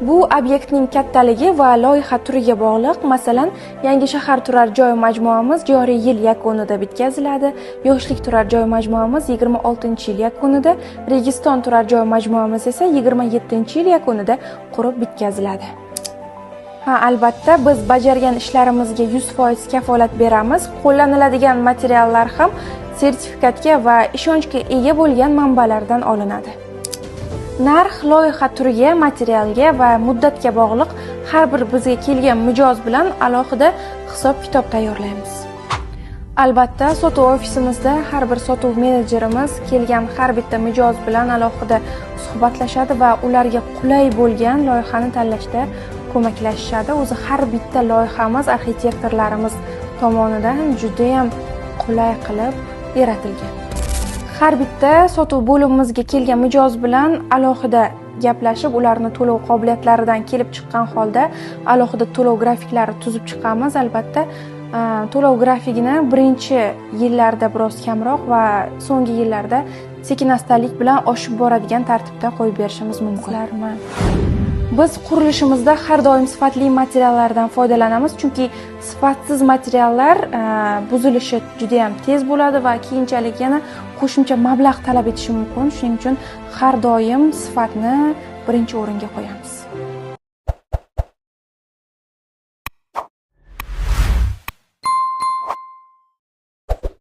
Bu obyektning kattaligi va loyiha turiga bog'liq. Masalan, yangi shahar turar joy majmuamiz joriy yil yakunida bitkaziladi. Yoshlik turar joy majmuamiz 26-yil yakunida, Registon turar joy majmuamiz esa 27-yil yakunida qurib bitkaziladi. Albatta, biz bajargan ishlarimizga 100% kafolat beramiz. Qo'llaniladigan materiallar ham sertifikatga va ishonchga ega bo'lgan manbalardan olinadi. Narx loyiha turiga, materialga va muddatga bog'liq. Har bir bizga kelgan mijoz bilan alohida hisob-kitob tayyorlaymiz. Albatta, sotuv ofisimizda har bir sotuv menejerimiz kelgan har bitta mijoz bilan alohida suhbatlashadi va ularga qulay bo'lgan loyihani tanlashda ko'maklashishadi. O'zi har bitta loyihamiz arxitektorlarimiz tomonidan juda ham qulay qilib yaratilgan. Har bitta sotuv bo'limimizga kelgan mijoz bilan alohida gaplashib, ularni to'lov qobiliyatlaridan kelib chiqqan holda alohida to'lov grafiklari tuzib chiqamiz. Albatta, to'lov grafikini birinchi yillarda biroz kamroq va so'nggi yillarda sekin-astalik bilan oshib boradigan tartibda qo'yib berishimiz mumkin. Biz qurilishimizda har doim sifatli materiallardan foydalanamiz, chunki sifatsiz materiallar buzilishi juda ham tez bo'ladi va keyinchalik yana qo'shimcha mablag' talab etishi mumkin. Shuning uchun har doim sifatni birinchi o'ringa qo'yamiz.